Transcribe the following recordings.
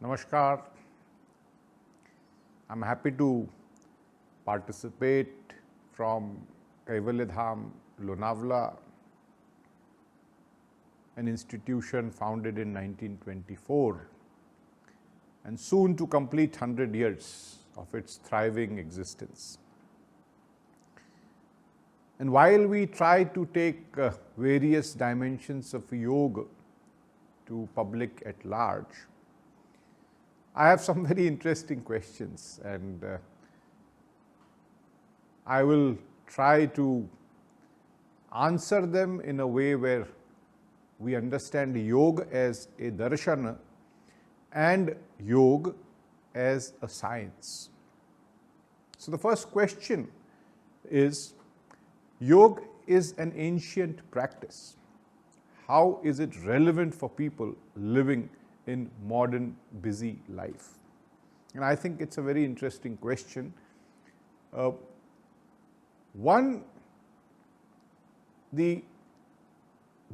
Namaskar. I'm happy to participate from Kaivalyadhama, Lonavala, an institution founded in 1924 and soon to complete 100 years of its thriving existence. And while we try to take various dimensions of yoga to public at large, I have some very interesting questions, and I will try to answer them in a way where we understand yoga as a darshana and yoga as a science. So the first question is, yoga is an ancient practice. How is it relevant for people living in modern busy life? And I think it's a very interesting question. The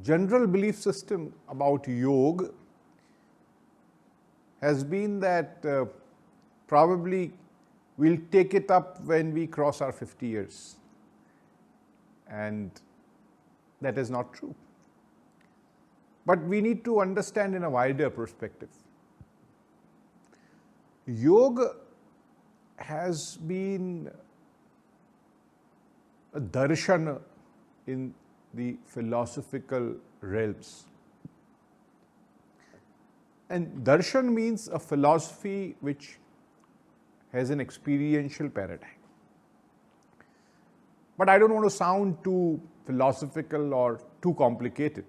general belief system about yoga has been that probably we'll take it up when we cross our 50 years. And that is not true. But we need to understand in a wider perspective. Yoga has been a darshana in the philosophical realms. And darshan means a philosophy which has an experiential paradigm. But I don't want to sound too philosophical or too complicated.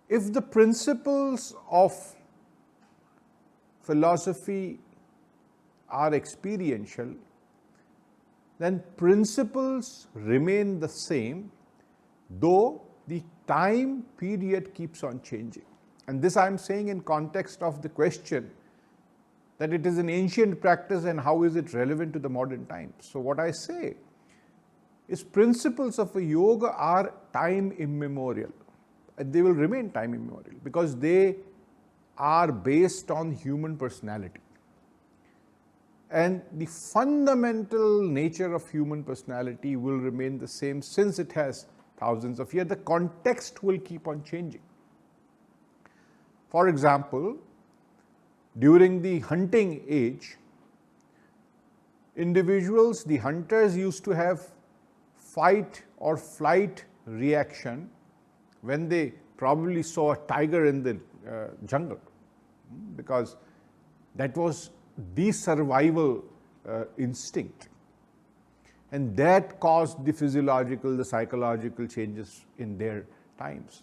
If the principles of philosophy are experiential, then principles remain the same, though the time period keeps on changing. And this I am saying in context of the question that it is an ancient practice and how is it relevant to the modern times. So what I say is principles of a yoga are time immemorial. They will remain time immemorial because they are based on human personality. And the fundamental nature of human personality will remain the same since it has thousands of years. The context will keep on changing. For example, during the hunting age, individuals, the hunters, used to have fight or flight reaction when they probably saw a tiger in the jungle, because that was the survival instinct. And that caused the physiological, the psychological changes in their times.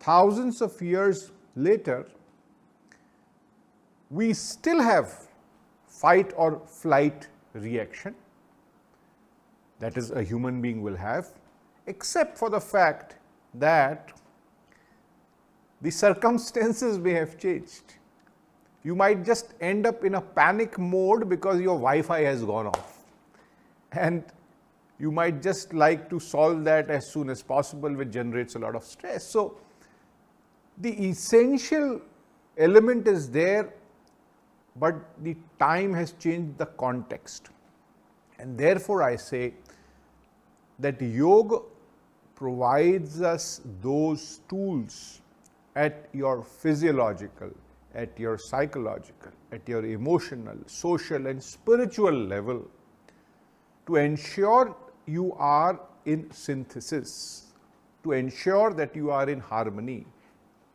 Thousands of years later, we still have fight or flight reaction that is a human being will have, except for the fact that the circumstances may have changed. You might just end up in a panic mode because your Wi-Fi has gone off. And you might just like to solve that as soon as possible, which generates a lot of stress. So the essential element is there, but the time has changed the context. And therefore I say that yoga provides us those tools at your physiological, at your psychological, at your emotional, social and spiritual level to ensure you are in synthesis, to ensure that you are in harmony,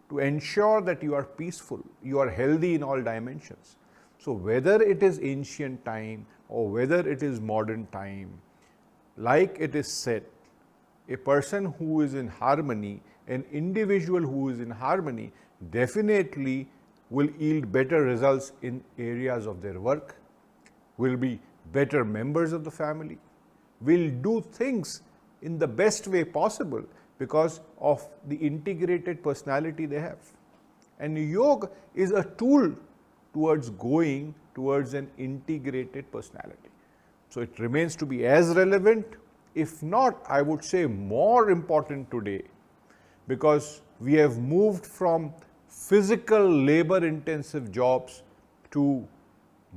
to ensure that you are peaceful, you are healthy in all dimensions. So whether it is ancient time or whether it is modern time, like it is said, a person who is in harmony, an individual who is in harmony, definitely will yield better results in areas of their work, will be better members of the family, will do things in the best way possible because of the integrated personality they have. And yoga is a tool towards going towards an integrated personality. So it remains to be as relevant, if not, I would say more important today, because we have moved from physical labor intensive jobs to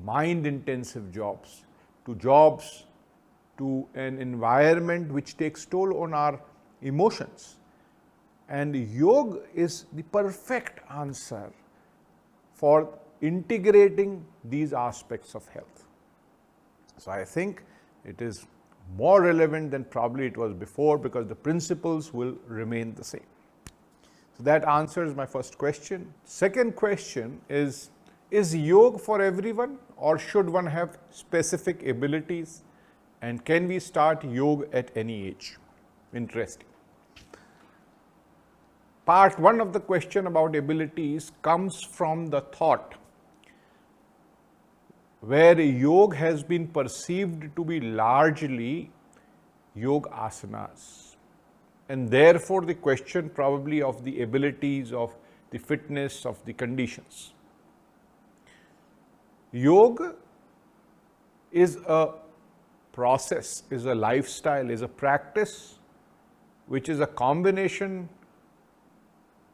mind intensive jobs, to an environment which takes toll on our emotions. And yoga is the perfect answer for integrating these aspects of health. So I think it is more relevant than probably it was before, because the principles will remain the same. So that answers my first question. Second question is yoga for everyone, or should one have specific abilities, and can we start yoga at any age? Interesting. Part one of the question about abilities comes from the thought where yoga has been perceived to be largely yoga asanas, and therefore the question probably of the abilities, of the fitness, of the conditions. Yoga is a process, is a lifestyle, is a practice which is a combination,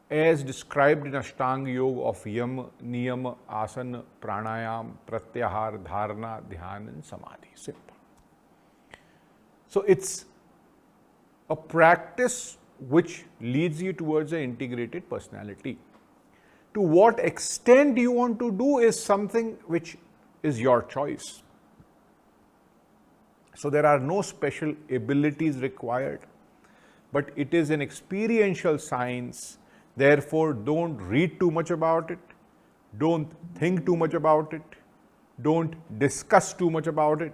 as described in Ashtanga Yoga, of yama, niyama, asana, pranayam, pratyahar, dharana, dhyan and samadhi. Simple. So it's a practice which leads you towards an integrated personality. To what extent you want to do is something which is your choice. So there are no special abilities required, but it is an experiential science. Therefore, don't read too much about it, don't think too much about it, don't discuss too much about it.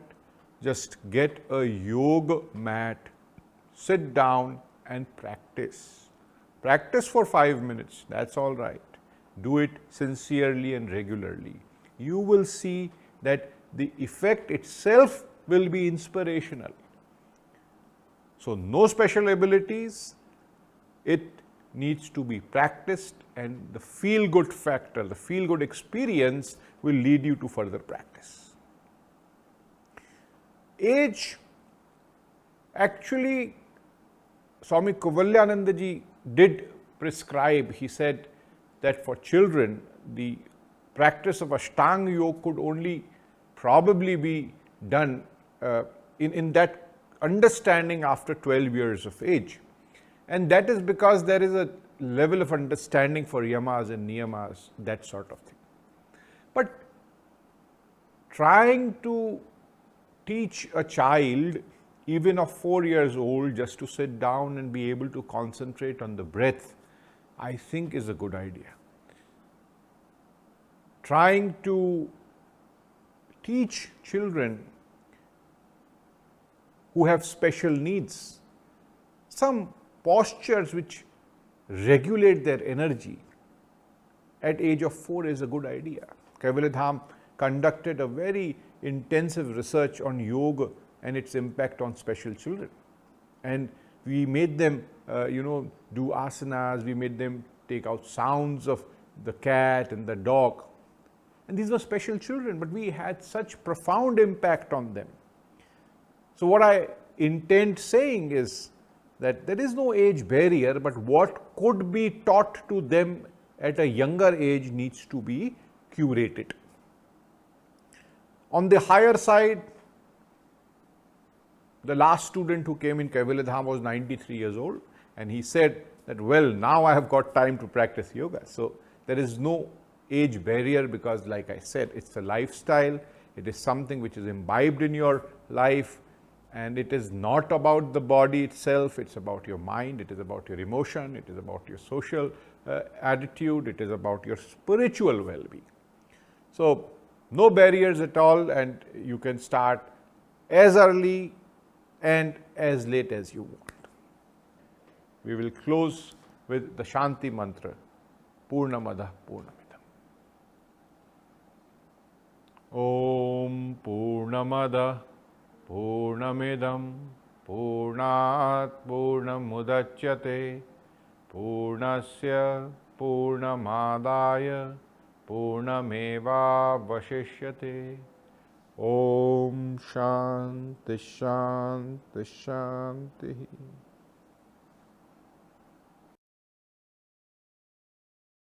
Just get a yoga mat, sit down and practice. Practice for 5 minutes, that's all right. Do it sincerely and regularly. You will see that the effect itself will be inspirational. So no special abilities, it needs to be practiced, and the feel-good factor, the feel-good experience will lead you to further practice. Age, actually, Swami Kaivalyadhama ji did prescribe. He said that for children, the practice of Ashtanga Yoga could only probably be done in that understanding after 12 years of age. And that is because there is a level of understanding for yamas and niyamas, that sort of thing. But trying to teach a child, even of 4 years old, just to sit down and be able to concentrate on the breath, I think is a good idea. Trying to teach children who have special needs some postures which regulate their energy at age of 4 is a good idea. Kaivalyadhama conducted a very intensive research on yoga and its impact on special children. And we made them, do asanas, we made them take out sounds of the cat and the dog. And these were special children, but we had such profound impact on them. So what I intend saying is that there is no age barrier, but what could be taught to them at a younger age needs to be curated. On the higher side, the last student who came in Kaivalyadhama was 93 years old, and he said that, well, now I have got time to practice yoga. So there is no age barrier because, like I said, it's a lifestyle. It is something which is imbibed in your life, and it is not about the body itself. It's about your mind. It is about your emotion. It is about your social attitude. It is about your spiritual well-being. So no barriers at all, and you can start as early and as late as you want. We will close with the Shanti mantra, Purnamada Purnamidam. Om Purnamada Purnamidam Purnat Purnamudachyate Purnasya Purnamadaya Purnameva Vashishyate. Om Shanti Shanti Shanti.